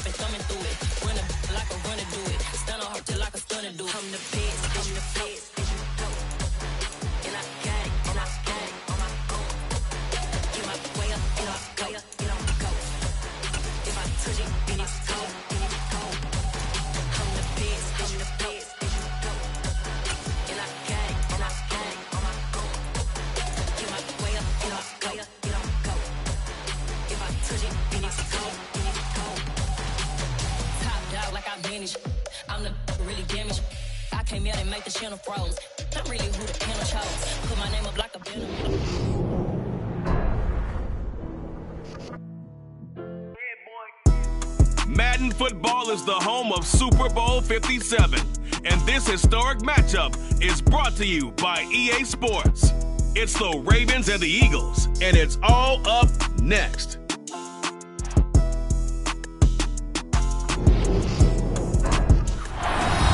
and thumbing through it. Run a like a runner do it. Stun on her till like a stunner do it. Come to feds, come to feds, and you go. And I got it, and I got it on my own. Get my way up, and I go, and I go. If I touch it, then it's cold, then it's cold. Come to feds, and you go. And I got it, and I got it on my own. Get my way up, and I go, and I go. If I touch it, then it's cold, then it's cold. Top dog like I manage. I'm the really damaged. I came out and make the channel froze. I'm really who the panel chose. Put my name up like a banner. Madden Football is the home of Super Bowl 57, and this historic matchup is brought to you by EA Sports. It's the Ravens and the Eagles, and it's all up next.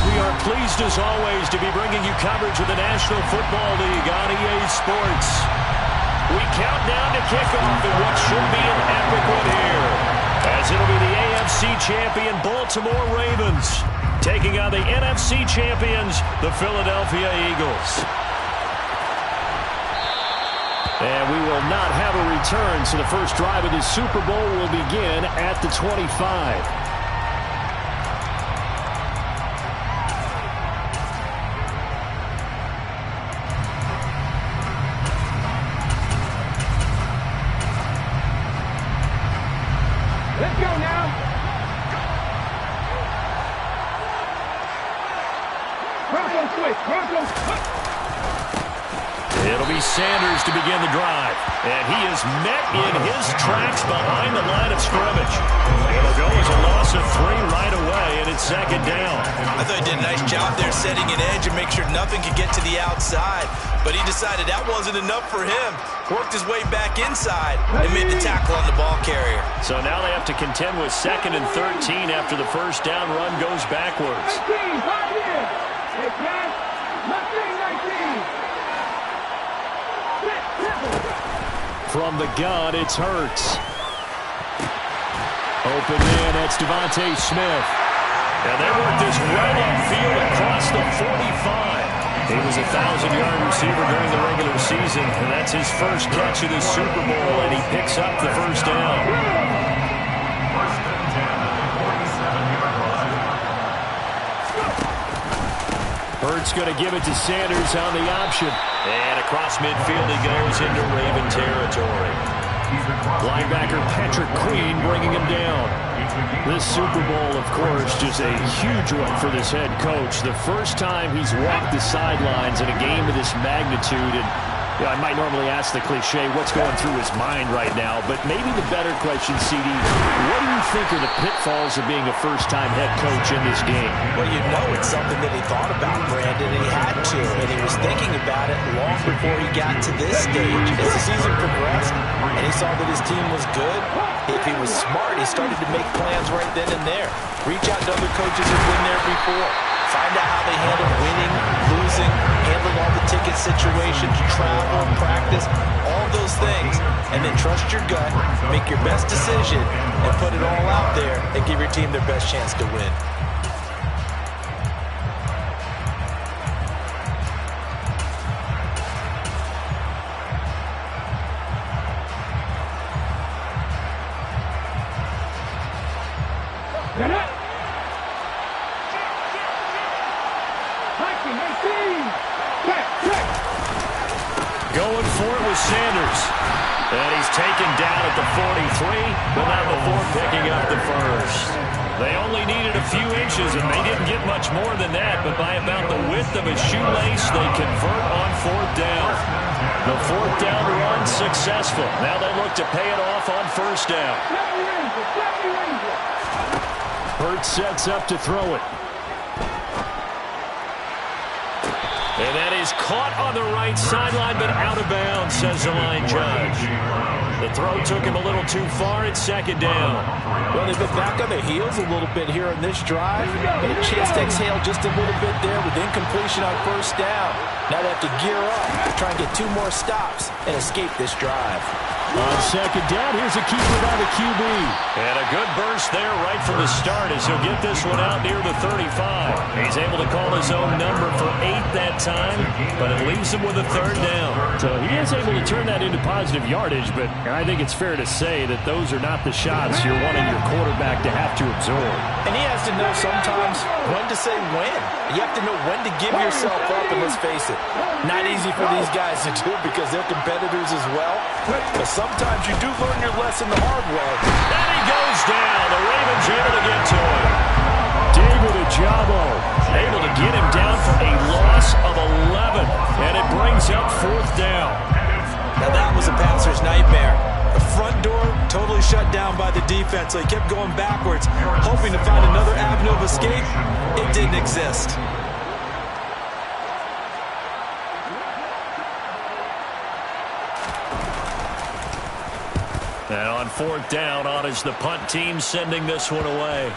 We are pleased as always to be bringing you coverage of the National Football League on EA Sports. We count down to kickoff in what should be an epic one here, as it'll be the AFC champion Baltimore Ravens taking on the NFC champions, the Philadelphia Eagles. And we will not have a return, so the first drive of the Super Bowl will begin at the 25. Let's go now. Bronco switch. Bronco switch. It'll be Sanders to begin the drive. And he is met in his tracks behind the line of scrimmage. It'll go as a loss of 3 right away, and it's second down. I thought he did a nice job there setting an edge and make sure nothing could get to the outside. But he decided that wasn't enough for him. Worked his way back inside and made the tackle on the ball carrier. So now they have to contend with 2nd and 13 after the first down run goes backwards. 19, 5 years. It's pass. 19. From the gun, it's Hurts. Open man, that's Devontae Smith. And they work this right on field across the 45. He was a 1,000-yard receiver during the regular season, and that's his first catch of the Super Bowl, and he picks up the first down. Hurts going to give it to Sanders on the option. And across midfield he goes into Raven territory. Linebacker Patrick Queen bringing him down. This Super Bowl, of course, just a huge one for this head coach. The first time he's walked the sidelines in a game of this magnitude. And I might normally ask the cliche, what's going through his mind right now? But maybe the better question, CD, what do you think are the pitfalls of being a first-time head coach in this game? Well, you know it's something that he thought about, Brandon, and he had to. And he was thinking about it long before he got to this stage. As the season progressed and he saw that his team was good, if he was smart, he started to make plans right then and there. Reach out to other coaches who've been there before. Find out how they handle winning, losing, handling all the ticket situations, travel, practice, all those things. And then trust your gut, make your best decision, and put it all out there and give your team their best chance to win. Going for it with Sanders. And he's taken down at the 43, but not before picking up the first. They only needed a few inches, and they didn't get much more than that, but by about the width of a shoelace, they convert on 4th down. The 4th down run successful. Now they look to pay it off on 1st down. Hurts sets up to throw it. And that is caught on the right sideline, but out of bounds, says the line judge. The throw took him a little too far. It's 2nd down. Well, they've been back on their heels a little bit here in this drive. Got a chance to exhale just a little bit there with incompletion on 1st down. Now they have to gear up, try and get 2 more stops, and escape this drive. On second down, here's a keeper by the QB. And a good burst there right from the start as he'll get this one out near the 35. He's able to call his own number for 8 that time, but it leaves him with a third down. So he is able to turn that into positive yardage, but I think it's fair to say that those are not the shots you're wanting your quarterback to have to absorb. And he has to know sometimes when to say when. You have to know when to give yourself up, and let's face it, not easy for these guys to do because they're competitors as well. But sometimes you do learn your lesson the hard way. And he goes down. The Ravens able to get to him. David Ojabo able to get him down for a loss of 11. And it brings up fourth down. Now that was a passer's nightmare. The front door totally shut down by the defense, so he kept going backwards, hoping to find another avenue of escape. It didn't exist. And on fourth down, on is the punt team sending this one away.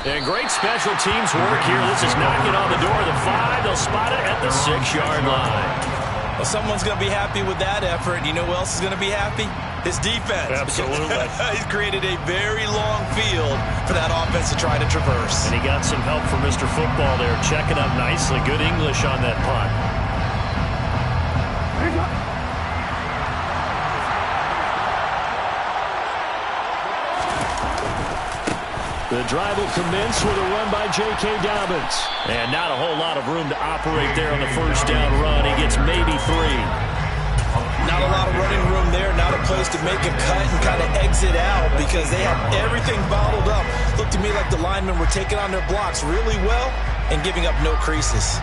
And great special teams work here. This is knocking on the door of the 5. They'll spot it at the 6-yard line. Well, someone's going to be happy with that effort. You know who else is going to be happy? His defense. Absolutely. He's created a very long field for that offense to try to traverse. And he got some help from Mr. Football there, checking up nicely. Good English on that punt. The drive will commence with a run by J.K. Dobbins. And not a whole lot of room to operate there on the first down run. He gets maybe 3. Not a lot of running room there. Not a place to make a cut and kind of exit out because they had everything bottled up. Looked to me like the linemen were taking on their blocks really well and giving up no creases.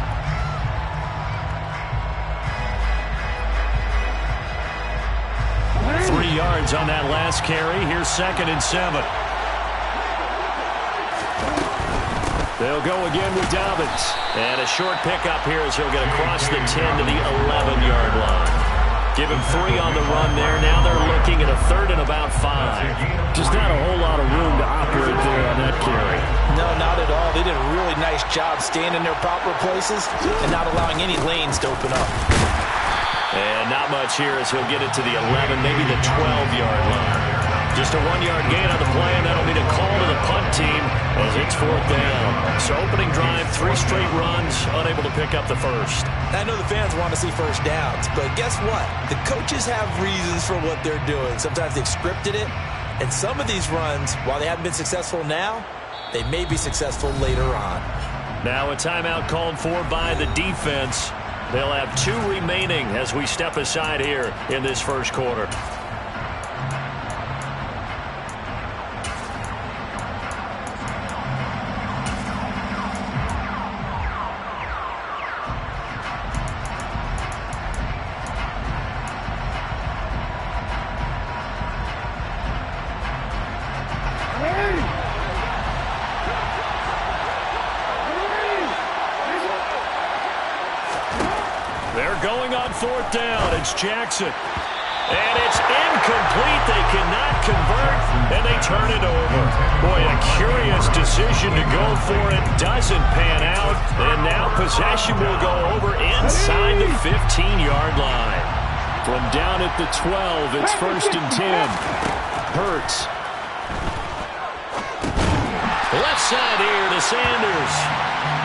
Three yards on that last carry. Here's 2nd and 7. They'll go again with Dobbins. And a short pickup here as he'll get across the 10 to the 11-yard line. Give him 3 on the run there. Now they're looking at a 3rd and about 5. Just not a whole lot of room to operate there on that carry. No, not at all. They did a really nice job staying in their proper places and not allowing any lanes to open up. And not much here as he'll get it to the 11, maybe the 12-yard line. Just a 1-yard gain on the play, and that'll be the call to the punt team as it's 4th down. So opening drive, 3 straight runs, unable to pick up the first. I know the fans want to see first downs, but guess what? The coaches have reasons for what they're doing. Sometimes they've scripted it, and some of these runs, while they haven't been successful now, they may be successful later on. Now a timeout called for by the defense. They'll have 2 remaining as we step aside here in this first quarter. Fourth down, it's Jackson. And it's incomplete. They cannot convert, and they turn it over. Boy, a curious decision to go for it. Doesn't pan out, and now possession will go over inside the 15-yard line. From down at the 12, it's 1st and 10. Hurts. Left side here to Sanders.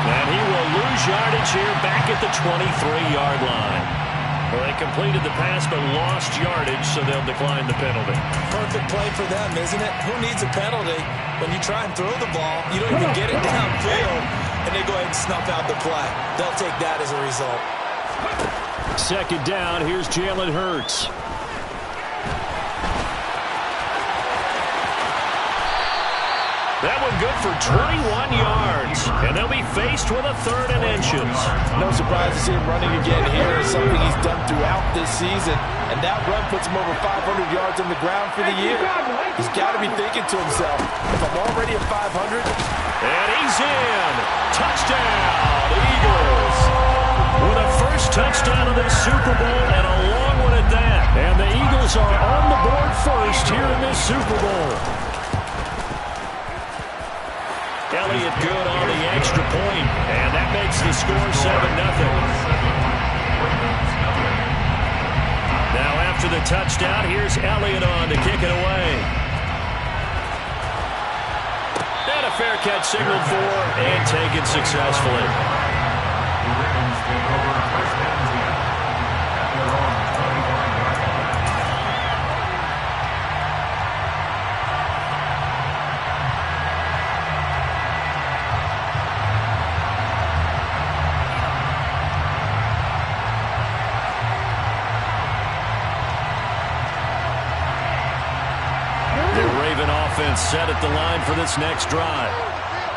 And he will lose yardage here back at the 23-yard line. Well, they completed the pass but lost yardage, so they'll decline the penalty. Perfect play for them, isn't it? Who needs a penalty? When you try and throw the ball, you don't even get it downfield, and they go ahead and snuff out the play. They'll take that as a result. 2nd down, here's Jalen Hurts. That one good for 21 yards, and they'll be faced with a 3rd and inches. No surprise to see him running again here. It's something he's done throughout this season, and that run puts him over 500 yards on the ground for the year. He's got to be thinking to himself, if I'm already at 500. And he's in. Touchdown, Eagles. With a first touchdown of this Super Bowl, and a long one at that. And the Eagles are on the board first here in this Super Bowl. Elliott good on the extra point, and that makes the score 7-0. Now a touchdown. Here's Elliott on to kick it away. And a fair catch signaled for and taken successfully. The Ravens take over first down at their own 21-yard line. Offense set at the line for this next drive.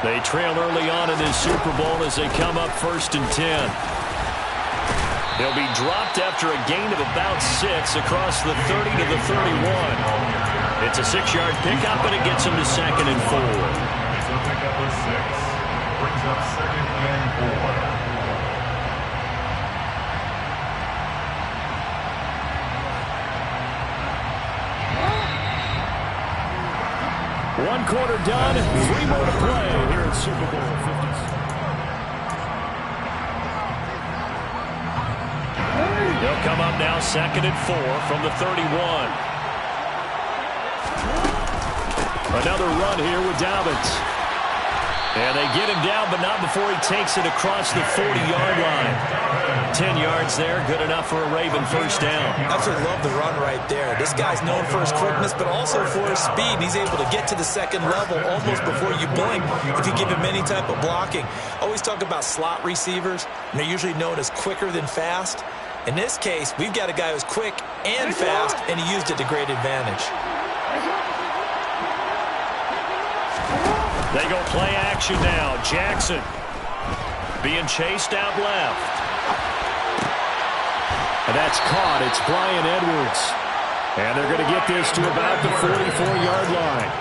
They trail early on in this Super Bowl as they come up 1st and 10. They'll be dropped after a gain of about 6 across the 30 to the 31. It's a 6-yard pickup, and it gets them to 2nd and 4. So pickup is 6. Brings up 2nd and 4. One quarter done, 3 more to play here at Super Bowl 50. They'll come up now 2nd and 4 from the 31. Another run here with Dobbins. And they get him down, but not before he takes it across the 40-yard line. 10 yards there, good enough for a Raven first down. Absolutely love the run right there. This guy's known for his quickness, but also for his speed. He's able to get to the 2nd level almost before you blink if you give him any type of blocking. Always talk about slot receivers, and they're usually known as quicker than fast. In this case, we've got a guy who's quick and fast, and he used it to great advantage. They go play action now. Jackson being chased out left. And that's caught. It's Bryan Edwards. And they're going to get this to about the 44-yard line.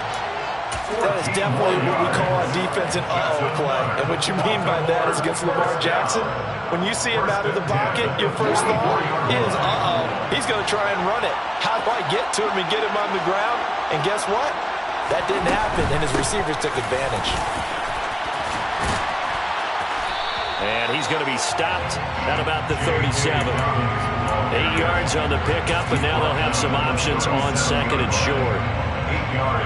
That is definitely what we call on defense an uh-oh play. And what you mean by that is against Lamar Jackson, when you see him out of the pocket, your first thought is, uh-oh, he's going to try and run it. How do I get to him and get him on the ground? And guess what? That didn't happen, and his receivers took advantage. And he's going to be stopped at about the 37. 8 yards on the pickup, and now they'll have some options on 2nd and short.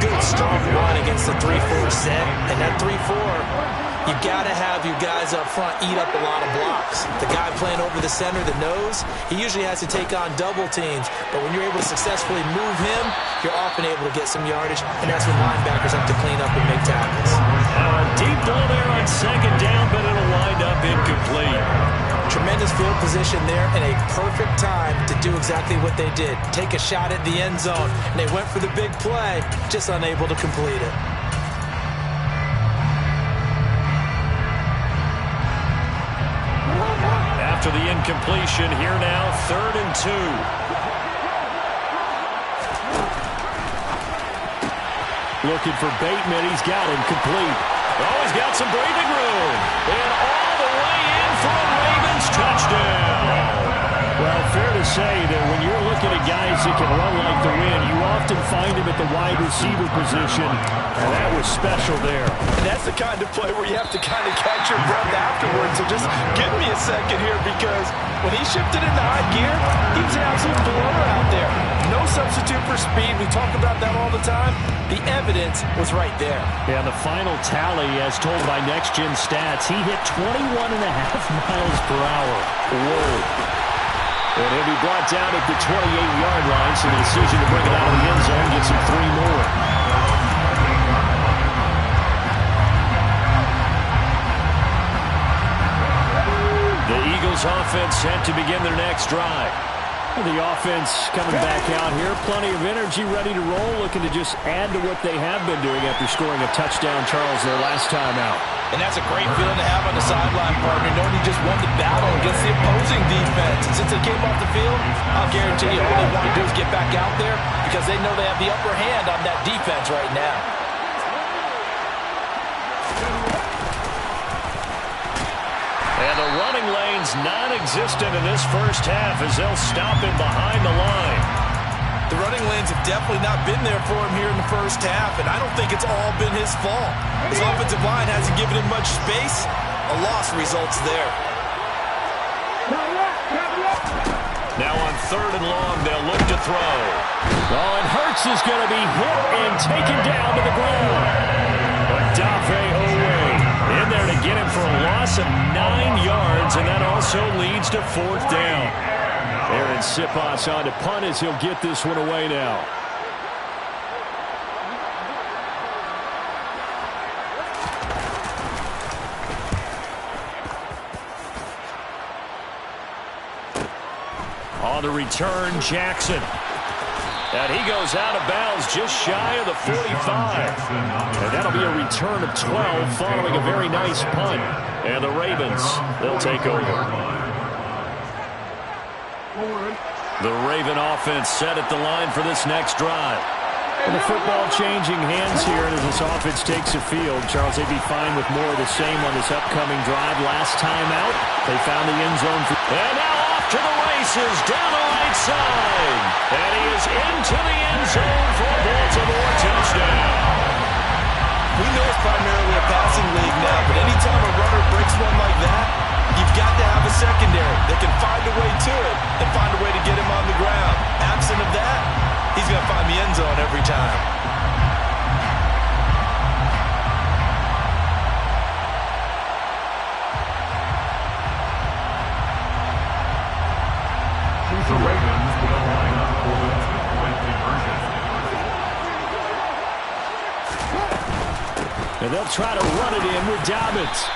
Good, strong run against the 3-4 set, and that 3-4, you got to have your guys up front eat up a lot of blocks. The guy playing over the center, the nose, he usually has to take on double teams, but when you're able to successfully move him, you're often able to get some yardage, and that's when linebackers have to clean up and make tackles. Now a deep ball there on 2nd down, but it'll wind up incomplete. Tremendous field position there and a perfect time to do exactly what they did. Take a shot at the end zone, and they went for the big play, just unable to complete it. After the incompletion, here now, 3rd and 2. Looking for Bateman. He's got him complete. Oh, he's got some breathing room. And all the way in for a Ravens touchdown. Well, fair to say that when you're looking at guys that can run like the wind, you often find him at the wide receiver position, and that was special there. And that's the kind of play where you have to kind of catch your breath afterwards. So just give me a second here, because when he shifted into high gear, he was an absolute blower out there. No substitute for speed. We talk about that all the time. The evidence was right there. Yeah, the final tally, as told by Next Gen Stats, he hit 21.5 miles per hour. Whoa. And he'll be brought down at the 28-yard line, so the decision to bring it out of the end zone gets him 3 more. The Eagles offense set to begin their next drive. The offense coming back out here, plenty of energy, ready to roll, looking to just add to what they have been doing after scoring a touchdown, Charles, their last time out. And that's a great feeling to have on the sideline, partner, knowing you just won the battle against the opposing defense. And since they came off the field, I'll guarantee you all they want to do is get back out there, because they know they have the upper hand on that defense right now. And the running lane's non-existent in this first half as they'll stop him behind the line. The running lanes have definitely not been there for him here in the first half, and I don't think it's all been his fault. His offensive line hasn't given him much space. A loss results there. Now on 3rd and long. They'll look to throw. Oh, and Hurts is going to be hit and taken down to the ground. Odafe Oweh in there to get him for a loss of 9 yards, and that also leads to 4th down. Aaron Siposs on to punt as he'll get this one away now. On the return, Jackson. And he goes out of bounds just shy of the 45. And that'll be a return of 12 following a very nice punt. And the Ravens, they'll take over. The Raven offense set at the line for this next drive. And the football changing hands here as this offense takes the field. Charles, they'd be fine with more of the same on this upcoming drive. Last time out, they found the end zone. And now off to the races down the right side. And he is into the end zone for a Baltimore touchdown. We know it's primarily a passing league now, but anytime a runner breaks one like that, you've got to have a secondary that can find a way to it and find a way to get him on the ground. Absent of that, he's going to find the end zone every time. The Ravens will line up for the two-point conversion. And they'll try to run it in with Dobbins.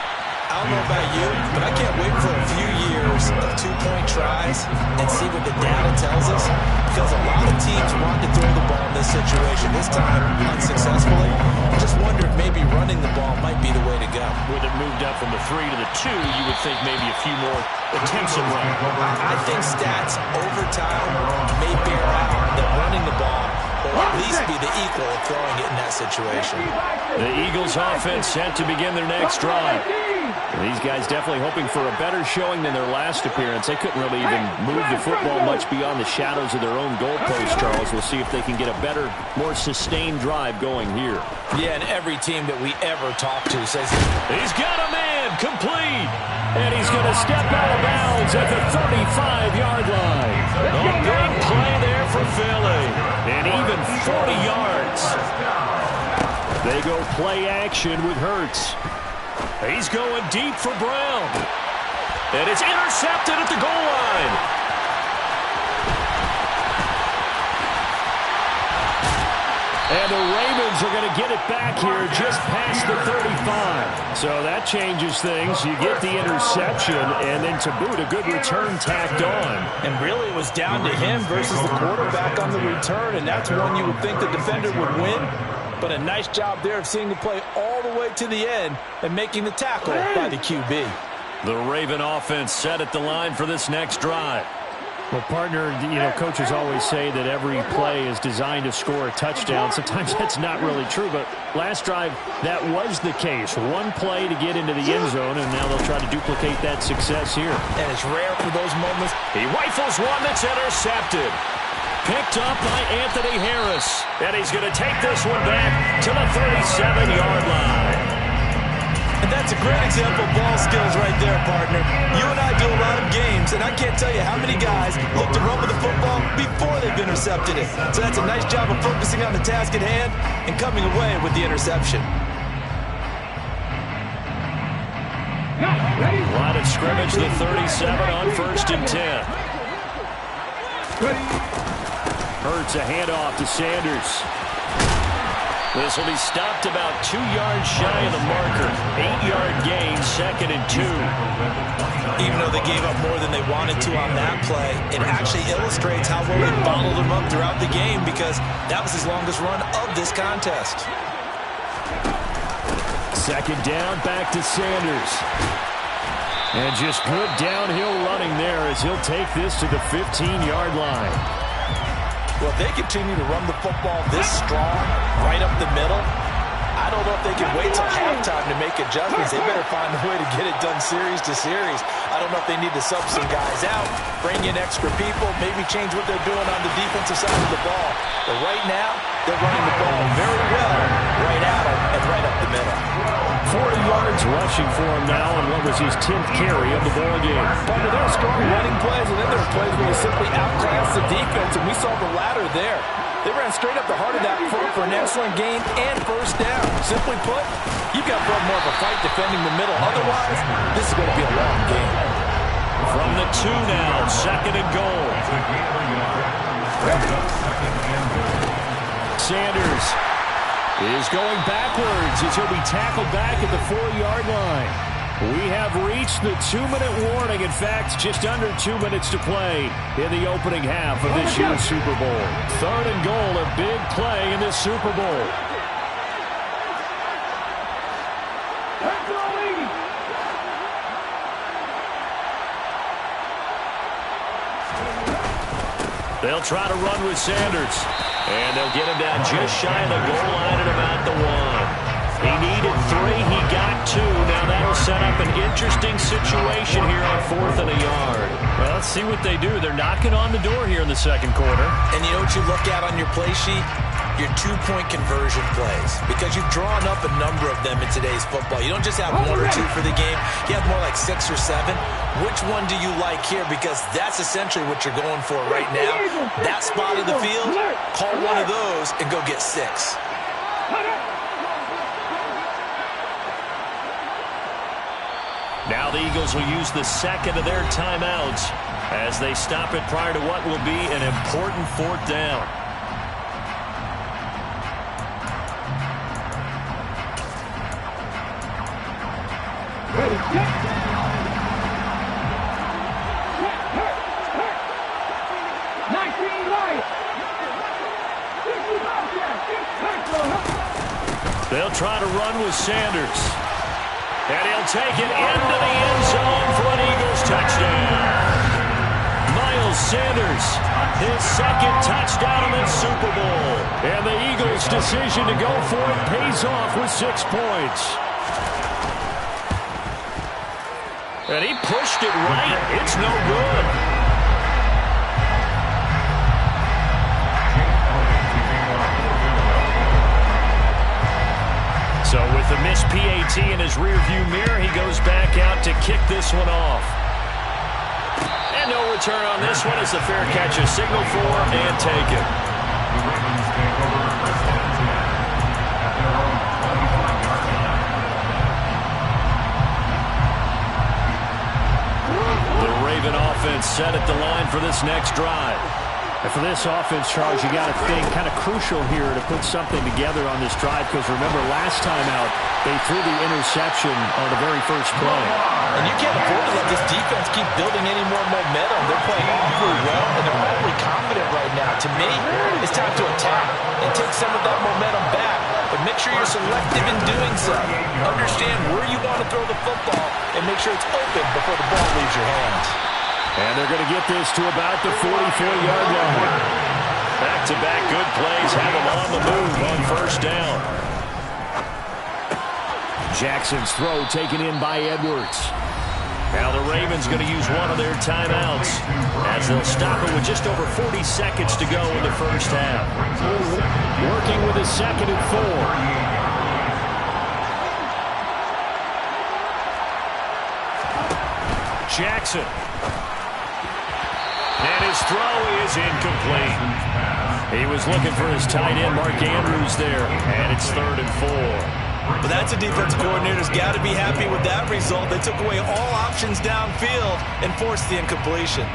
I don't know about you, but I can't wait for a few years of two-point tries and see what the data tells us, because a lot of teams want to throw the ball in this situation, this time unsuccessfully. I just wonder if maybe running the ball might be the way to go. With it moved up from the 3 to the 2, you would think maybe a few more attempts at running. I think stats over time may bear out that running the ball will at least be the equal of throwing it in that situation. The Eagles offense set to begin their next drive. These guys definitely hoping for a better showing than their last appearance. They couldn't really even move the football much beyond the shadows of their own goalpost, Charles. We'll see if they can get a better, more sustained drive going here. Yeah, and every team that we ever talk to says he's got a man complete. And he's going to step out of bounds at the 35-yard line. A big play there for Philly. And even 40 yards. They go play action with Hurts. He's going deep for Brown. And it's intercepted at the goal line. And the Ravens are going to get it back here just past the 35. So that changes things. You get the interception, and then to boot, a good return tacked on. And really it was down to him versus the quarterback on the return, and that's one you would think the defender would win. But a nice job there of seeing the play all the way to the end and making the tackle by the QB. The Raven offense set at the line for this next drive. Well, partner, coaches always say that every play is designed to score a touchdown. Sometimes that's not really true, but last drive, that was the case. One play to get into the end zone, and now they'll try to duplicate that success here. And it's rare for those moments. He rifles one that's intercepted. Picked up by Anthony Harris. And he's going to take this one back to the 37-yard line. And that's a great example of ball skills right there, partner. You and I do a lot of games, and I can't tell you how many guys look to run with the football before they've intercepted it. So that's a nice job of focusing on the task at hand and coming away with the interception. Line of scrimmage, the 37 on 1st and 10. Hurts a handoff to Sanders. This will be stopped about 2 yards shy of the marker. 8-yard gain, 2nd and 2. Even though they gave up more than they wanted to on that play, it actually illustrates how well they bottled them up throughout the game, because that was his longest run of this contest. 2nd down, back to Sanders. And just good downhill running there as he'll take this to the 15-yard line. Well, if they continue to run the football this strong, right up the middle, I don't know if they can wait till halftime to make adjustments. They better find a way to get it done series to series. I don't know if they need to sub some guys out, bring in extra people, maybe change what they're doing on the defensive side of the ball. But right now, They're running the ball very well right at him and right up the middle. 40 yards rushing for him now on what was his 10th carry of the ball game. But they're scoring running plays, and then there are plays where they simply outclass the defense, and we saw the latter there. They ran straight up the heart of that front for an excellent gain and first down. Simply put, you've got to put more of a fight defending the middle. Otherwise, this is going to be a long game. From the 2 now, 2nd and goal. Sanders is going backwards as he'll be tackled back at the 4-yard line. We have reached the 2-minute warning. In fact, just under 2 minutes to play in the opening half of this year's Super Bowl. 3rd and goal, a big play in this Super Bowl. They'll try to run with Sanders. And they'll get him down just shy of the goal line at about the 1. He needed 3. He got 2. Now that'll set up an interesting situation here on 4th and a yard. Well, let's see what they do. They're knocking on the door here in the 2nd quarter. And you know what you look at on your play sheet? Your 2-point conversion plays. Because you've drawn up a number of them in today's football. You don't just have 1 or 2 for the game. You have more like 6 or 7. Which one do you like here? Because that's essentially what you're going for right now. That spot of the field, call one of those and go get 6. Now the Eagles will use the 2nd of their timeouts as they stop it prior to what will be an important 4th down. Ready, set. 19 right. They'll try to run with Sanders. And he'll take it into the end zone for an Eagles touchdown. Miles Sanders, his 2nd touchdown in this Super Bowl. And the Eagles' decision to go for it pays off with 6 points. And he pushed it right. It's no good. So with the missed PAT in his rearview mirror, he goes back out to kick this one off. And no return on this one as the fair catch is signaled for and taken. The Raven offense set at the line for this next drive. And for this offense, Charles, you got to think kind of crucial here to put something together on this drive because remember last time out they threw the interception on the very first play. And you can't afford to let this defense keep building any more momentum. They're playing awfully well and they're awfully confident right now. To me, it's time to attack and take some of that momentum back. But make sure you're selective in doing so. Understand where you want to throw the football and make sure it's open before the ball leaves your hands. And they're going to get this to about the 44-yard line. Back-to-back good plays have them on the move on first down. Jackson's throw taken in by Edwards. Now the Ravens going to use one of their timeouts as they'll stop it with just over 40 seconds to go in the first half. Working with a 2nd and 4. Jackson. And his throw is incomplete. He was looking for his tight end, Mark Andrews, there. And it's 3rd and 4. But that's a defense coordinator's got to be happy with that result. They took away all options downfield and forced the incompletion.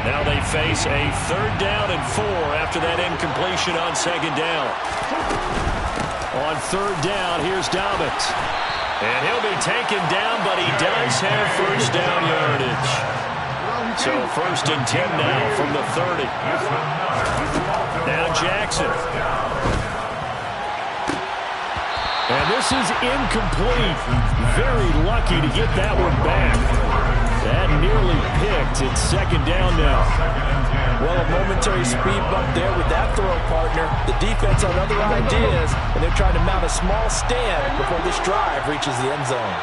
Now they face a 3rd down and 4 after that incompletion on 2nd down. On 3rd down, here's Dobbins. And he'll be taken down, but he does have first down yardage. So 1st and 10 now from the 30. Now Jackson. And this is incomplete. Very lucky to get that one back. That nearly picked. It's 2nd down now. Well, a momentary speed bump there with that throw, partner. The defense had other ideas, and they're trying to mount a small stand before this drive reaches the end zone.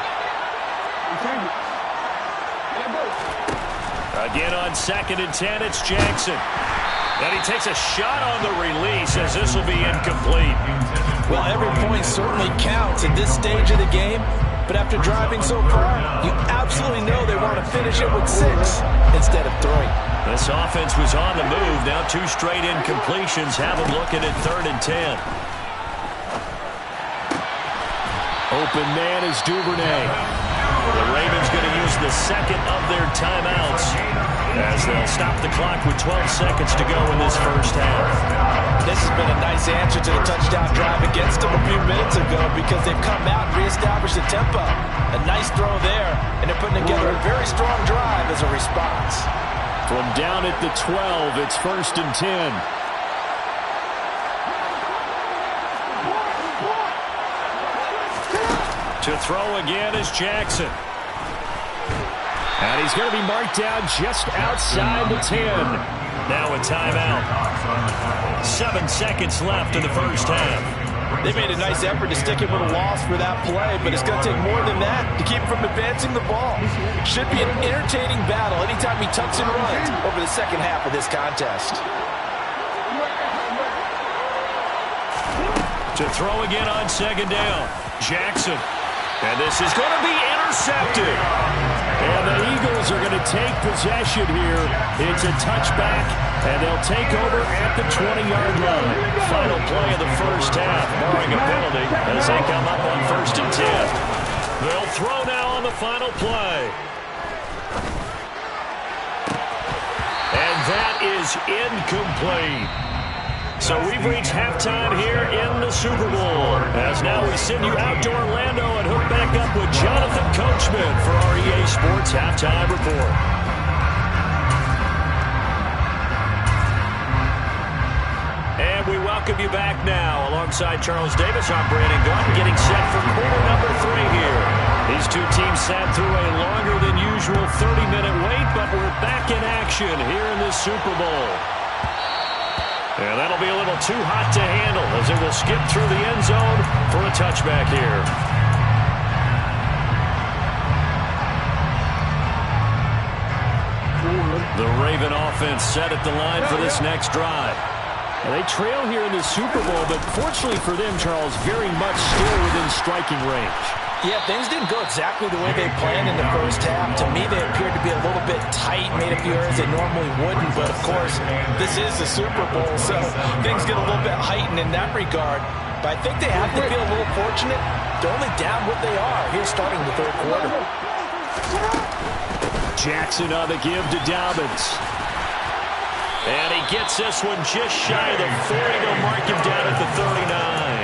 Again on 2nd and 10, it's Jackson. And he takes a shot on the release as this will be incomplete. Well, every point certainly counts at this stage of the game. But after driving so far, you absolutely know they want to finish it with 6 instead of 3. This offense was on the move. Now 2 straight incompletions have them looking at 3rd and 10. Open man is Duvernay. The Ravens going to use the second of their timeouts as they'll stop the clock with 12 seconds to go in this first half. This has been a nice answer to the touchdown drive against them a few minutes ago because they've come out and reestablished the tempo. A nice throw there, and they're putting together a very strong drive as a response. From down at the 12, it's 1st and 10. To throw again is Jackson. And he's going to be marked down just outside the 10. Now a timeout. 7 seconds left in the first half. They made a nice effort to stick him with a loss for that play, but it's going to take more than that to keep him from advancing the ball. Should be an entertaining battle anytime he tucks and runs over the second half of this contest. To throw again on 2nd down. Jackson. And this is going to be intercepted. And the Eagles are going to take possession here. It's a touchback, and they'll take over at the 20-yard line. Final play of the first half, barring a penalty, as they come up on 1st and 10. They'll throw now on the final play. And that is incomplete. So we've reached halftime here in the Super Bowl. As now we send you out to Orlando and hook back up with Jonathan Coachman for our EA Sports Halftime Report. And we welcome you back now. Alongside Charles Davis, I'm Brandon Gunn, getting set for quarter number 3 here. These two teams sat through a longer than usual 30-minute wait, but we're back in action here in the Super Bowl. And that'll be a little too hot to handle as it will skip through the end zone for a touchback here. The Raven offense set at the line for this next drive. And they trail here in the Super Bowl, but fortunately for them, Charles, very much still within striking range. Yeah, things didn't go exactly the way they planned in the first half. To me, they appeared to be a little bit tight, made a few errors they normally wouldn't. But, of course, this is the Super Bowl, so things get a little bit heightened in that regard. But I think they have to feel a little fortunate. They're only down what they are here starting the 3rd quarter. Jackson on the give to Dobbins. And he gets this one just shy of the 40. They'll mark him down at the 39.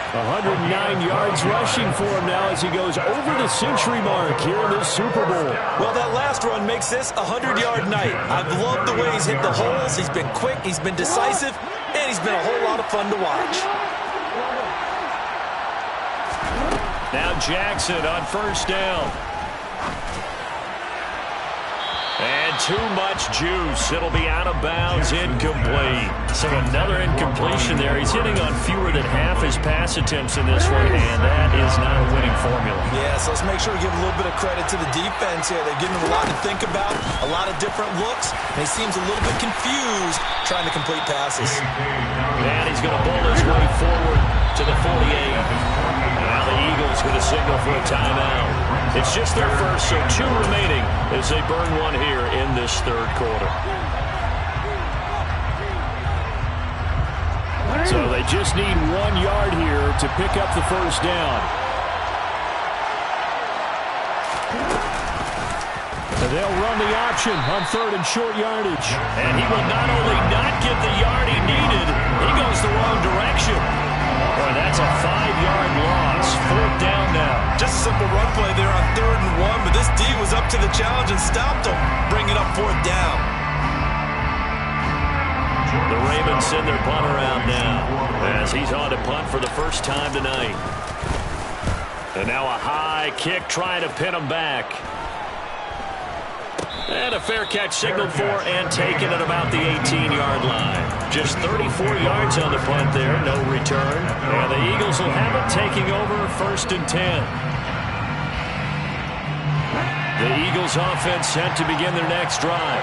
109 yards rushing for him now as he goes over the century mark here in this Super Bowl. Well, that last run makes this a 100-yard night. I've loved the way he's hit the holes. He's been quick, he's been decisive, and he's been a whole lot of fun to watch. Now Jackson on 1st down. And too much juice. It'll be out of bounds, incomplete. So another incompletion there. He's hitting on fewer than half his pass attempts in this one, and that is not a winning formula. Yeah, so let's make sure we give a little bit of credit to the defense here. They're giving him a lot to think about, a lot of different looks, and he seems a little bit confused trying to complete passes. And he's going to bowl his way forward to the 48. Now the Eagles going to signal for a timeout. It's just their first, so 2 remaining as they burn one here in this 3rd quarter. So they just need 1 yard here to pick up the 1st down. And they'll run the option on 3rd and short yardage. And he will not only not get the yard he needed, he goes the wrong direction. Boy, that's a 5-yard loss. 4th down now. Just a simple run play there on 3rd and 1, but this D was up to the challenge and stopped him, bringing up 4th down. The Ravens send their punter out now as he's on to punt for the first time tonight. And now a high kick trying to pin him back. And a fair catch signaled for and taken at about the 18-yard line. Just 34 yards on the punt there, no return. And the Eagles will have it taking over 1st and 10. The Eagles offense set to begin their next drive.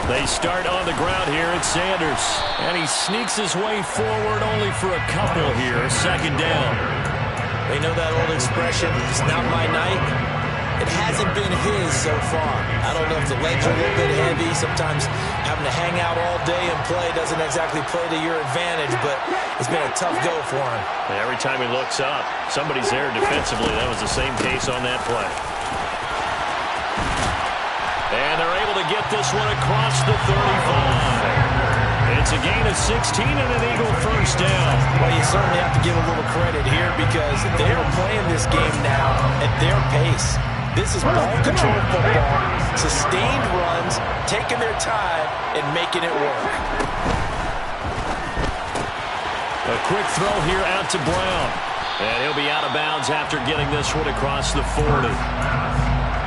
They start on the ground here at Sanders. And he sneaks his way forward only for a couple here. Second down. They know that old expression, it's not my night. It hasn't been his so far. I don't know if the legs are a little bit heavy. Sometimes having to hang out all day and play doesn't exactly play to your advantage, but it's been a tough go for him. And every time he looks up, somebody's there defensively. That was the same case on that play. And they're able to get this one across the 35. It's a gain of 16 and an Eagle first down. Well, you certainly have to give a little credit here because they're playing this game now at their pace. This is ball control football, sustained runs, taking their time, and making it work. A quick throw here out to Brown. And he'll be out of bounds after getting this one across the 40.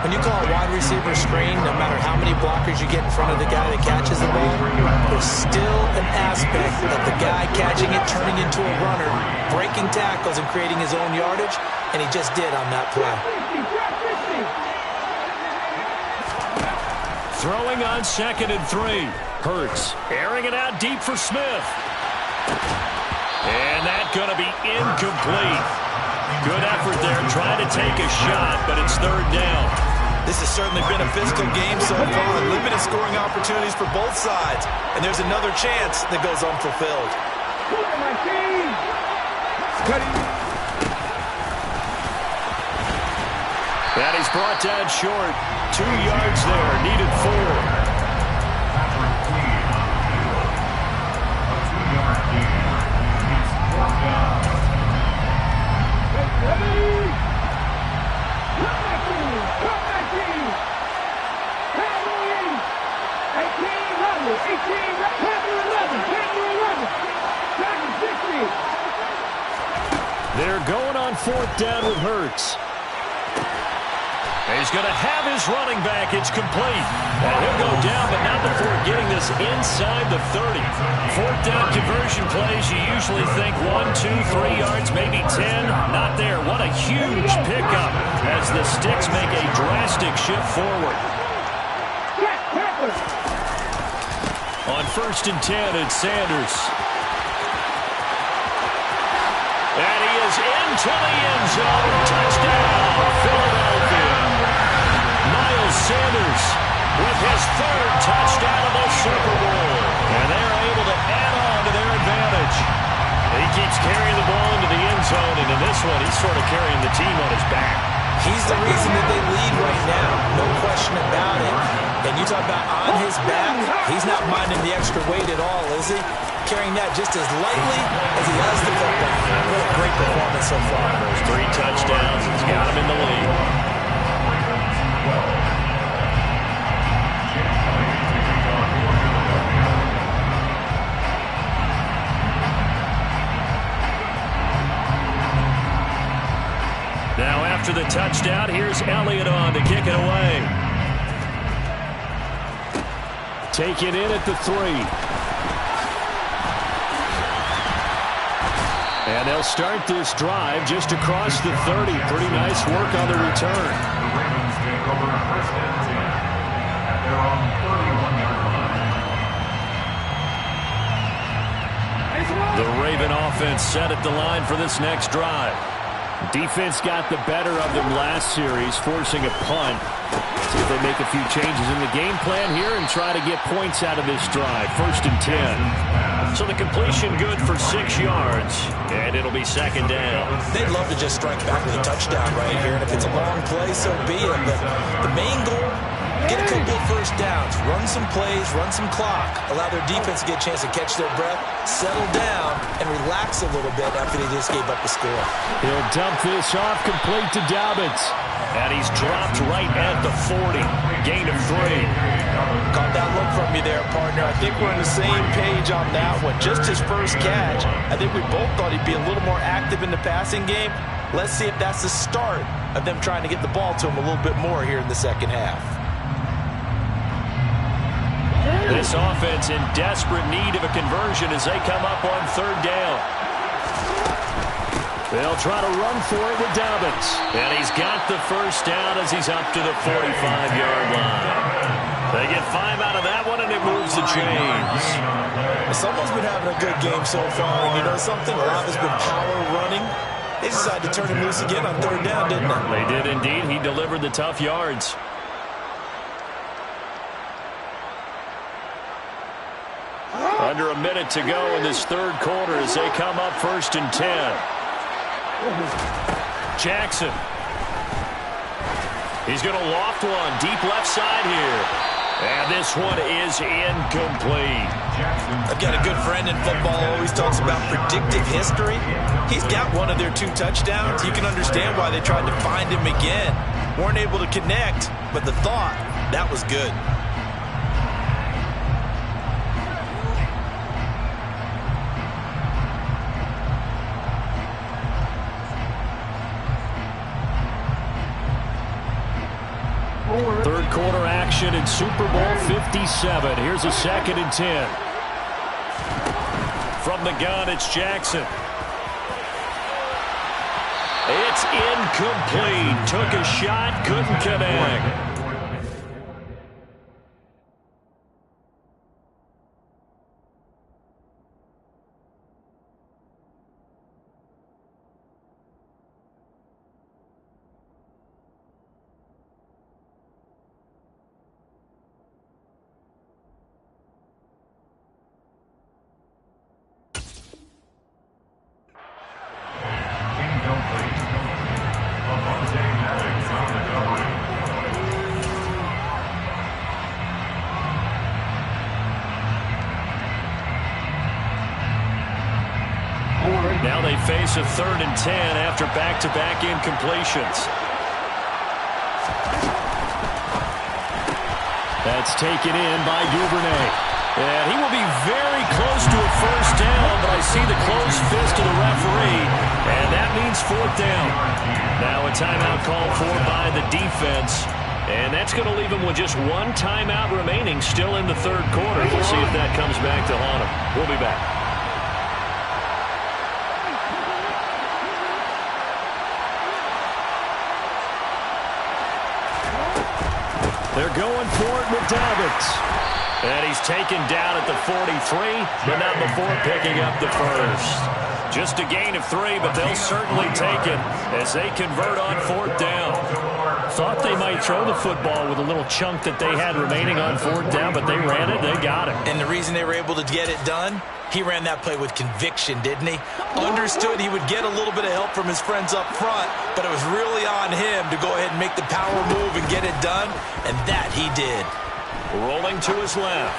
When you call a wide receiver screen, no matter how many blockers you get in front of the guy that catches the ball, there's still an aspect of the guy catching it, turning into a runner, breaking tackles and creating his own yardage, and he just did on that play. Throwing on 2nd and 3. Hurts airing it out deep for Smith. And that's going to be incomplete. Good effort there, trying to take a shot, but it's third down. This has certainly been a physical game so far. Limited scoring opportunities for both sides. And there's another chance that goes unfulfilled. That is brought down short. 2 yards there, needed 4. Patrick Queen. A 2-yard gain. It's 4th down. They're going on 4th down with Hurts. He's going to have his running back. It's complete. And he'll go down, but not before getting this inside the 30. 4th down conversion plays, you usually think 1, 2, 3 yards, maybe 10. Not there. What a huge pickup as the Sticks make a drastic shift forward. On 1st and 10, it's Sanders. And he is into the end zone. Touchdown, Philadelphia. Miles Sanders with his 3rd touchdown of the Super Bowl. And they're able to add on to their advantage. He keeps carrying the ball into the end zone, and in this one, he's sort of carrying the team on his back. He's the reason that they lead right now. No question about it. And you talk about on his back, he's not minding the extra weight at all, is he? Carrying that just as lightly as he does the football. What a great performance so far. Those 3 touchdowns, he's got him in the lead. Now after the touchdown, here's Elliott on to kick it away. Taken in at the 3. And they'll start this drive just across the 30. Pretty nice work on the return. The Ravens take over 1st and 10 at their own 31-yard line. The Raven offense set at the line for this next drive. Defense got the better of them last series, forcing a punt. See if they make a few changes in the game plan here and try to get points out of this drive. 1st and 10. So the completion good for 6 yards, and it'll be 2nd down. They'd love to just strike back with a touchdown right here, and if it's a long play, so be it. But the main goal, get a couple of 1st downs, run some plays, run some clock, allow their defense to get a chance to catch their breath, settle down, and relax a little bit after they just gave up the score. He'll dump this off complete to Dobbins. And he's dropped right at the 40. Gain of 3. Caught that look from you there, partner. I think we're on the same page on that one. Just his first catch. I think we both thought he'd be a little more active in the passing game. Let's see if that's the start of them trying to get the ball to him a little bit more here in the second half. This offense in desperate need of a conversion as they come up on 3rd down. They'll try to run for it with Dobbins. And he's got the 1st down as he's up to the 45-yard line. They get 5 out of that one, and it moves the chains. Someone's been having a good game so far, and you know something? A lot has been power running. They decided to turn him loose again on 3rd down, didn't they? They did indeed. He delivered the tough yards. Under a minute to go in this 3rd quarter as they come up 1st and 10. Jackson. He's going to loft one deep left side here. And this one is incomplete. I've got a good friend in football who always talks about predictive history. He's got one of their 2 touchdowns. You can understand why they tried to find him again. Weren't able to connect, but the thought, that was good. Third quarter action in Super Bowl 57. Here's a 2nd and 10. From the gun, it's Jackson. It's incomplete. Took a shot, couldn't connect. Now they face a 3rd and 10 after back-to-back incompletions. That's taken in by Duvernay. And he will be very close to a 1st down, but I see the closed fist of the referee, and that means 4th down. Now a timeout called for by the defense, and that's going to leave him with just 1 timeout remaining still in the 3rd quarter. We'll see if that comes back to haunt him. We'll be back. They're going for it with Dobbins. And he's taken down at the 43, but not before picking up the 1st. Just a gain of 3, but they'll certainly take it as they convert on 4th down. Thought they might throw the football with a little chunk that they had remaining on 4th down, but they ran it, they got it. And the reason they were able to get it done, he ran that play with conviction, didn't he? Understood he would get a little bit of help from his friends up front, but it was really on him to go ahead and make the power move and get it done, and that he did. Rolling to his left.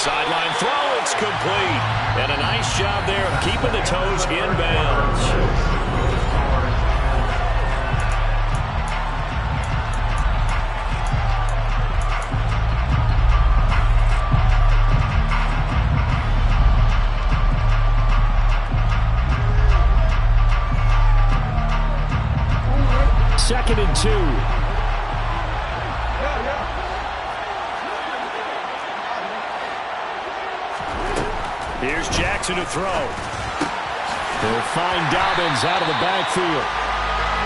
Sideline throw, it's complete. And a nice job there of keeping the toes inbounds. Second and 2. Here's Jackson to throw. They'll find Dobbins out of the backfield.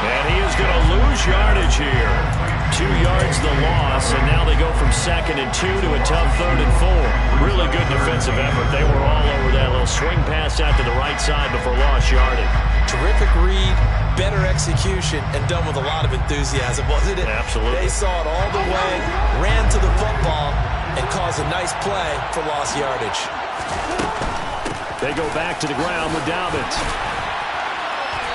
And he is going to lose yardage here. 2 yards the loss, and now they go from 2nd and 2 to a tough 3rd and 4. Really good defensive effort. They were all over that little swing pass out to the right side before lost yardage. Terrific read, better execution, and done with a lot of enthusiasm, wasn't it? Absolutely. They saw it all the way, ran to the football, and caused a nice play for lost yardage. They go back to the ground with Dobbins.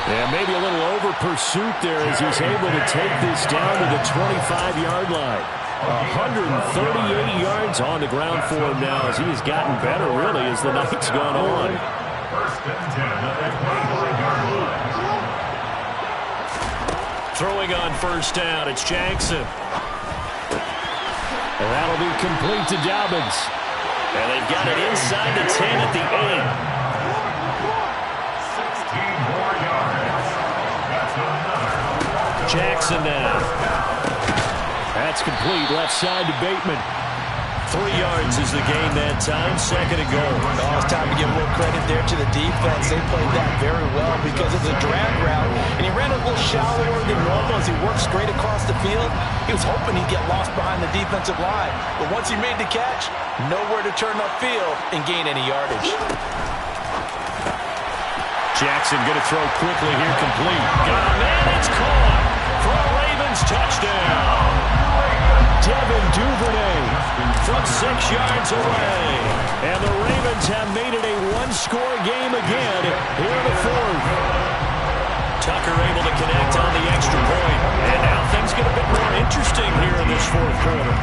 And maybe a little over pursuit there as he's able to take this down to the 25-yard line. 138 yards on the ground for him now as he has gotten better, really, as the night's gone on. First and 10 at the 25-yard line. Throwing on 1st down, it's Jackson. And that'll be complete to Dobbins. And they've got it inside the 10 at the 8. 16 more yards. That's another. Jackson now. That's complete left side to Bateman. 3 yards is the gain that time. 2nd and goal. Oh, it's time to give a little credit there to the defense. They played that very well because it was a drag route, and he ran a little shallower than normal as he worked straight across the field. He was hoping he'd get lost behind the defensive line, but once he made the catch, nowhere to turn upfield and gain any yardage. Jackson going to throw quickly here, complete. Got him, and it's caught for a Ravens touchdown. Devin Duvernay from 6 yards away. And the Ravens have made it a one-score game again here in the 4th. Tucker able to connect on the extra point. And now things get a bit more interesting here in this 4th quarter.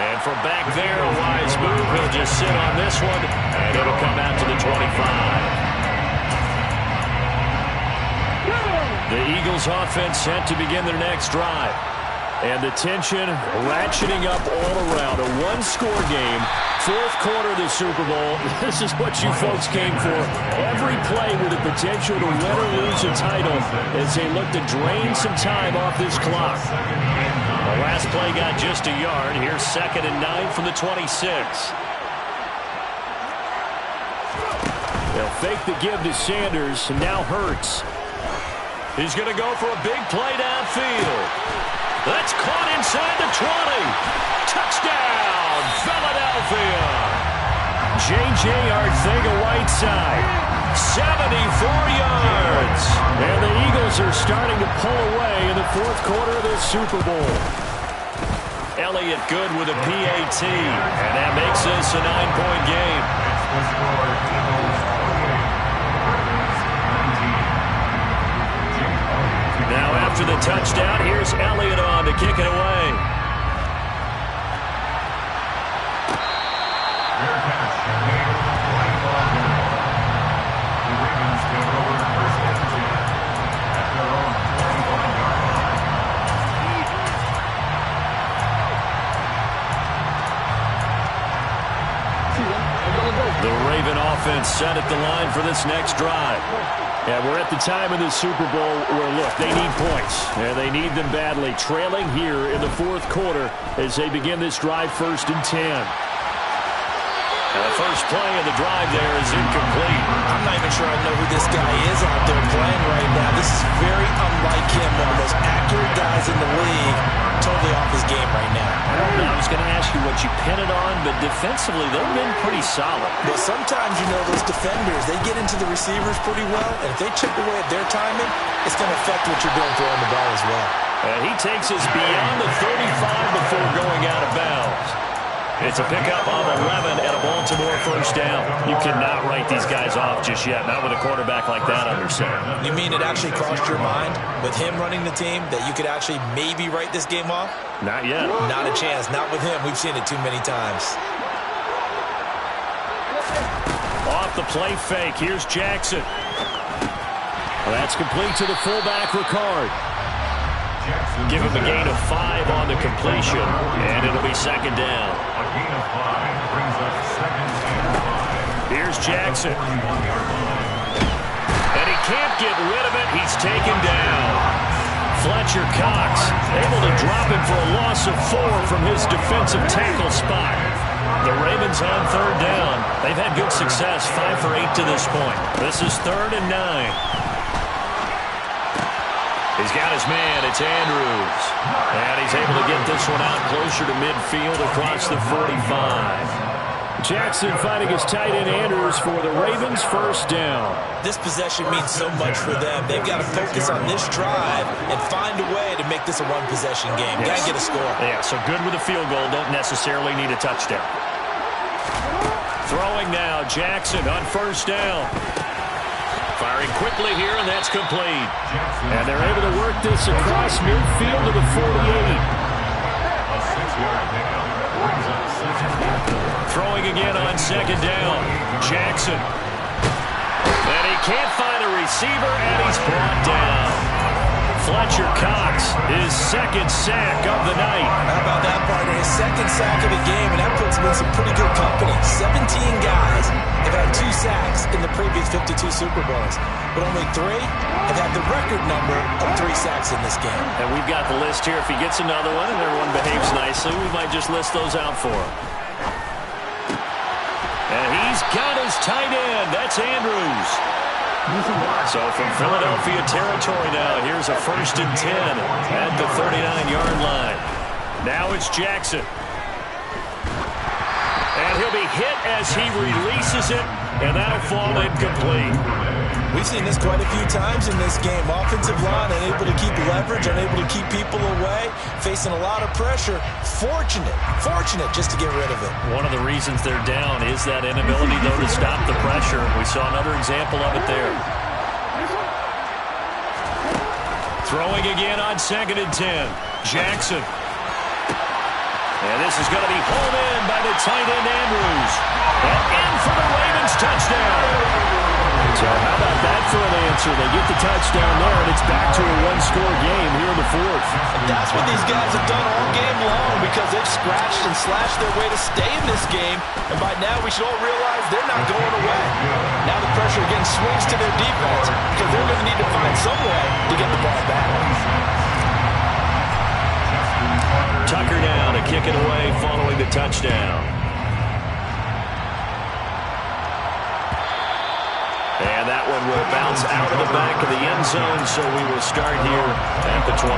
And from back there, a wise move. He'll just sit on this one, and it'll come out to the 25. The Eagles offense set to begin their next drive. And the tension ratcheting up all around. A one-score game, 4th quarter of the Super Bowl. This is what you folks came for. Every play with the potential to win or lose a title as they look to drain some time off this clock. The last play got just a yard. Here's 2nd and 9 from the 26. They'll fake the give to Sanders, and now Hurts. He's going to go for a big play downfield. That's caught inside the 20. Touchdown, Philadelphia. J.J. Arcega-Whiteside, 74 yards. And the Eagles are starting to pull away in the 4th quarter of this Super Bowl. Elliott good with a PAT, and that makes this a 9-point game. Now after the touchdown, here's Elliott on to kick it away. Fair catch and made right ball game. The Ravens take over 1st and 10 at their own 21-yard line. The Raven offense set at the line for this next drive. Yeah, we're at the time in the Super Bowl where, look, they need points. And they need them badly. Trailing here in the 4th quarter as they begin this drive 1st and 10. And the first play of the drive there is incomplete. I'm not even sure I know who this guy is out there playing right now. This is very unlike him, one of the most accurate guys in the league. Totally off his game right now. I was going to ask you what you pin it on, but defensively, they've been pretty solid. Well, sometimes, you know, those defenders, they get into the receivers pretty well, and if they chip away at their timing, it's going to affect what you're doing throwing the ball as well. And he takes us beyond the 35 before going out of bounds. It's a pickup of 11 and a Baltimore 1st down. You cannot write these guys off just yet, not with a quarterback like that under center. You mean it actually crossed your mind with him running the team that you could actually maybe write this game off? Not yet. Not a chance. Not with him. We've seen it too many times. Off the play fake. Here's Jackson. That's complete to the fullback, Ricard. Give him a gain of 5 on the completion, and it'll be 2nd down. A gain of 5 brings up 2nd and 5. Here's Jackson. 41-yard line. And he can't get rid of it. He's taken down. Fletcher Cox able to drop him for a loss of 4 from his defensive tackle spot. The Ravens on 3rd down. They've had good success, 5 for 8 to this point. This is 3rd and 9. He's got his man. It's Andrews. And he's able to get this one out closer to midfield across the 45. Jackson finding his tight end Andrews for the Ravens' 1st down. This possession means so much for them. They've got to focus on this drive and find a way to make this a one-possession game. Got to get a score. Yeah, so good with a field goal. Don't necessarily need a touchdown. Throwing now, Jackson on 1st down. Firing quickly here, and that's complete. And they're able to work this across midfield to the 48. A 6-yard pickup brings up 2nd and 4. Throwing again on 2nd down. Jackson. And he can't find a receiver, and he's brought down. Fletcher Cox, his second sack of the night. How about that, partner? His second sack of the game, and that puts him in some pretty good company. 17 guys have had 2 sacks in the previous 52 Super Bowls, but only 3 have had the record number of 3 sacks in this game. And we've got the list here. If he gets another one and everyone behaves nicely, we might just list those out for him. And he's got his tight end. That's Andrews. So from Philadelphia territory now, here's a 1st and 10 at the 39-yard line. Now it's Jackson. And he'll be hit as he releases it, and that'll fall incomplete. We've seen this quite a few times in this game. Offensive line unable to keep leverage, unable to keep people away, facing a lot of pressure. Fortunate just to get rid of it. One of the reasons they're down is that inability, though, to stop the pressure. We saw another example of it there. Throwing again on 2nd and 10. Jackson. And this is going to be hauled in by the tight end, Andrews. And in for the Ravens touchdown. So how about that for an answer? They get the touchdown there, and it's back to a 1-score game here in the 4th. And that's what these guys have done all game long, because they've scratched and slashed their way to stay in this game. And by now, we should all realize they're not going away. Now the pressure again swings to their defense, because they're going to need to find some way to get the ball back. Tucker now to kick it away following the touchdown. And that one will bounce out of the back of the end zone, so we will start here at the 25.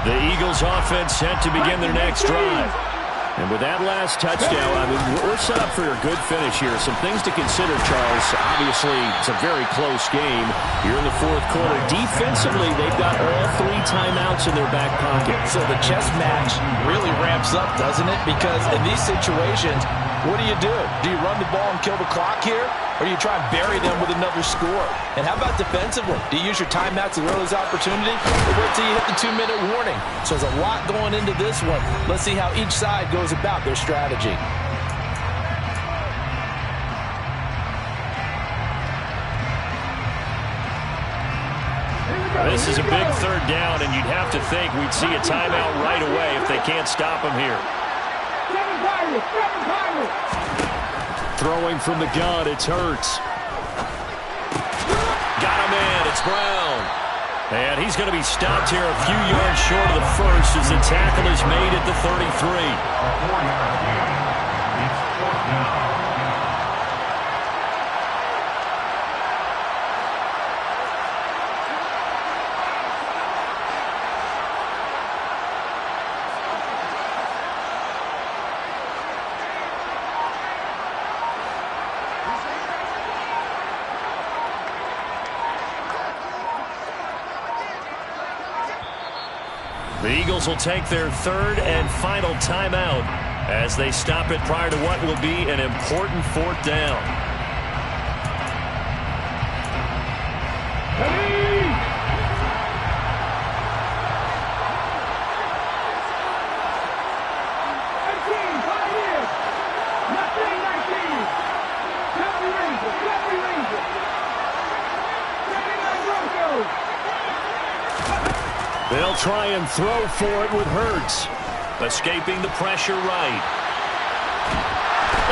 The Eagles offense set to begin their next drive. And with that last touchdown, I mean, we're set up for a good finish here. Some things to consider, Charles. Obviously, it's a very close game. You're in the 4th quarter. Defensively, they've got all 3 timeouts in their back pocket. So the chess match really ramps up, doesn't it? Because in these situations, what do? Do you run the ball and kill the clock here? Or do you try and bury them with another score? And how about defensively? Do you use your timeouts to throw this opportunity? Or wait till you hit the 2-minute warning? So there's a lot going into this one. Let's see how each side goes about their strategy. This is a big 3rd down, and you'd have to think we'd see a timeout right away if they can't stop him here. Throwing from the gun, it's Hurts. Got him in, it's Brown. And he's going to be stopped here a few yards short of the first as the tackle is made at the 33. It's 4th down. The Eagles will take their 3rd and final timeout as they stop it prior to what will be an important 4th down. They'll try and throw for it with Hurts. Escaping the pressure right.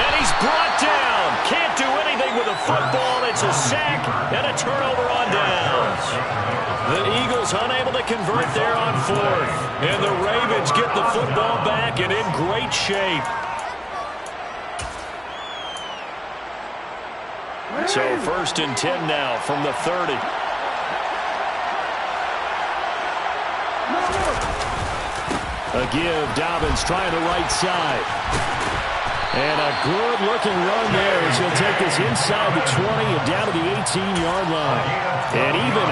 And he's brought down. Can't do anything with a football. It's a sack and a turnover on downs. The Eagles unable to convert there on 4th. And the Ravens get the football back and in great shape. So 1st and 10 now from the 30. A give, Dobbins trying the right side. And a good-looking run there as he'll take us inside the 20 and down to the 18-yard line. And even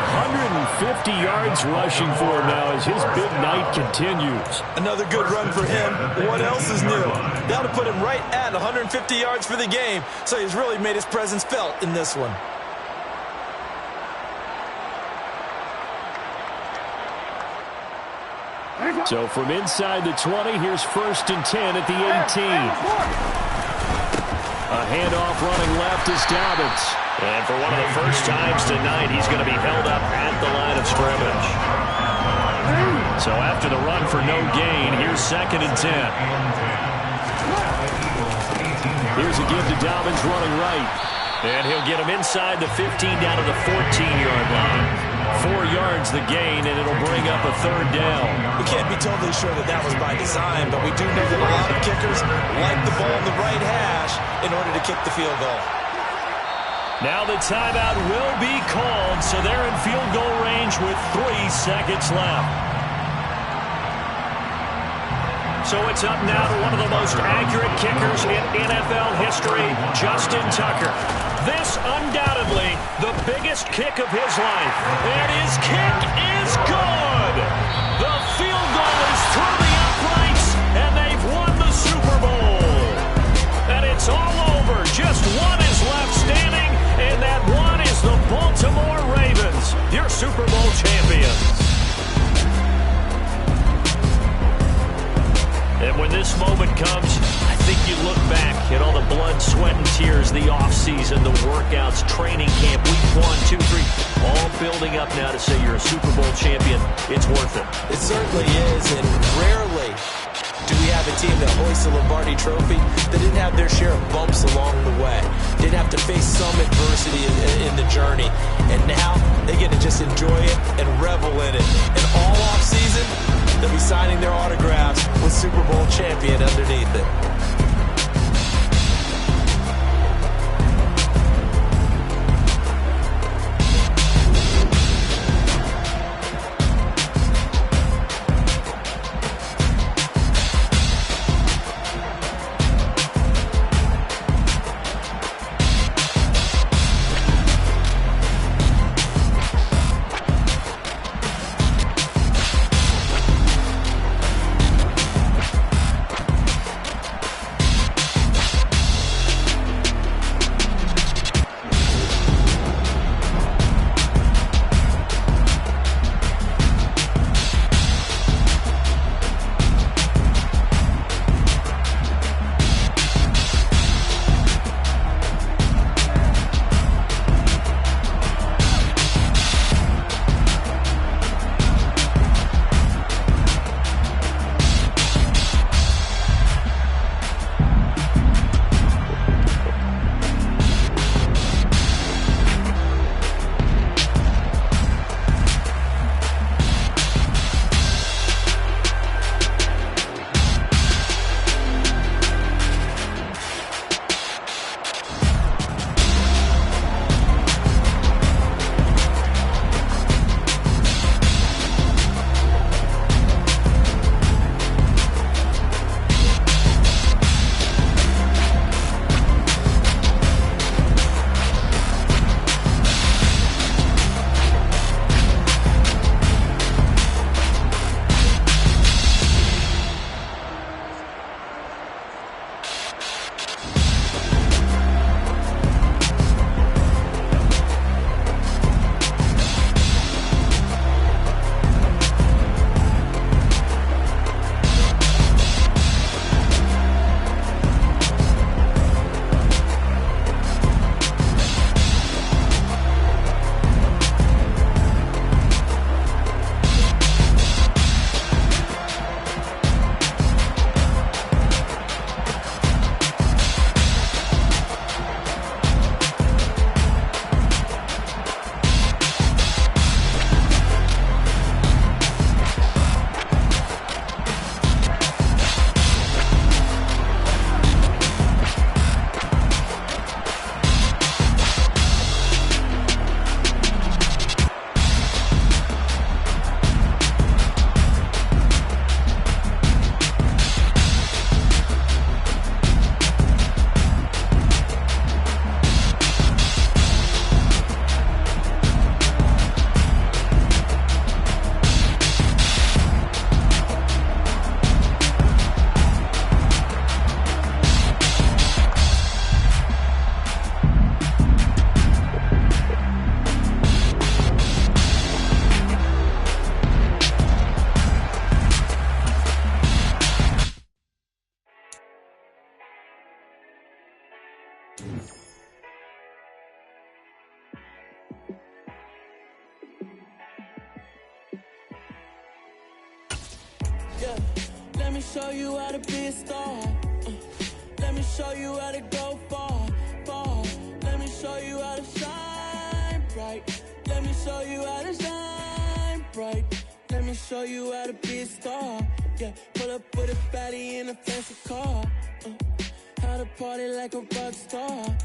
150 yards rushing for him now as his big night continues. Another good run for him. What else is new? That'll put him right at 150 yards for the game, so he's really made his presence felt in this one. So from inside the 20, here's 1st and 10 at the 18. A handoff running left is Dobbins. And for one of the first times tonight, he's going to be held up at the line of scrimmage. So after the run for no gain, here's 2nd and 10. Here's a give to Dobbins running right. And he'll get him inside the 15 down to the 14-yard line. 4 yards the gain, and it'll bring up a 3rd down. We can't be totally sure that that was by design, but we do know that a lot of kickers like the ball in the right hash in order to kick the field goal. Now the timeout will be called, so they're in field goal range with 3 seconds left. So it's up now to one of the most accurate kickers in NFL history, Justin Tucker. This undoubtedly the biggest kick of his life. And his kick is good. The field goal is through the uprights, and they've won the Super Bowl. And it's all over. Just one is left standing, and that one is the Baltimore Ravens, your Super Bowl champions. And when this moment comes, I think you look back at all the blood, sweat, and tears, the offseason, the workouts, training camp, week 1, 2, 3, all building up now to say you're a Super Bowl champion. It's worth it. It certainly is, and rarely do we have a team that hoists the Lombardi Trophy that didn't have their share of bumps along the way, didn't have to face some adversity in the journey, and now they get to just enjoy it and revel in it. And all offseason, they'll be signing their autographs with Super Bowl champion underneath it. Yeah, let me show you how to be a star. Let me show you how to go far, far. Let me show you how to shine bright. Let me show you how to shine bright. Let me show you how to be a star. Yeah, pull up with a baddie in a fancy car. How to party like a rock star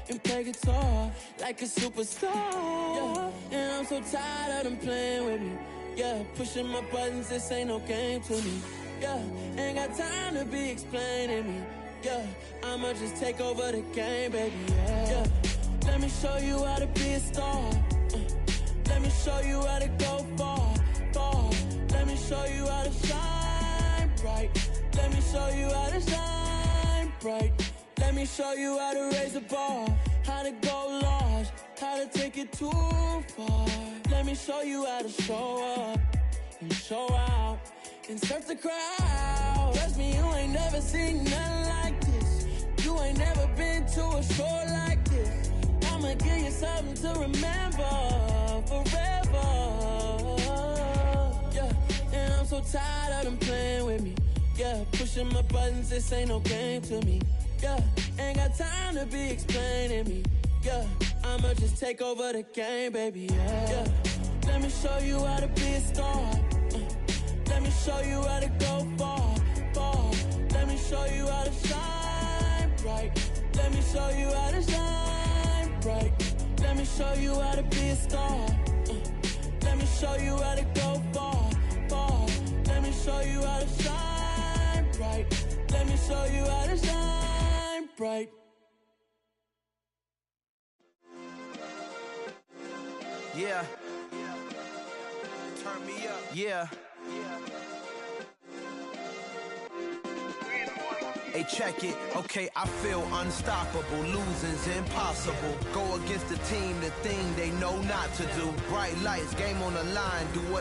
and play guitar like a superstar. Yeah, and I'm so tired of them playing with me. Yeah, pushing my buttons, this ain't no game to me. Yeah, ain't got time to be explaining me. Yeah, I'ma just take over the game, baby. Yeah, let me show you how to be a star. Let me show you how to go far, far. Let me show you how to shine bright. Let me show you how to shine bright. Let me show you how to raise the bar, how to go large, how to take it too far. Let me show you how to show up and show out and surf the crowd. Trust me, you ain't never seen nothing like this. You ain't never been to a show like this. I'ma give you something to remember forever. Yeah, and I'm so tired of them playing with me. Yeah, pushing my buttons, this ain't no game to me. Yeah, ain't got time to be explaining me. Yeah, I'ma just take over the game, baby. Yeah, let me show you how to be a star. Let me show you how to go far, far. Let me show you how to shine bright. Let me show you how to shine bright. Let me show you how to be a star. Let me show you how to go far, far. Let me show you how to shine bright. Let me show you how to shine bright. Yeah. Turn me up. Yeah. Hey, check it. Okay, I feel unstoppable. Losing's impossible. Go against the team, the thing they know not to do. Bright lights, game on the line. Do what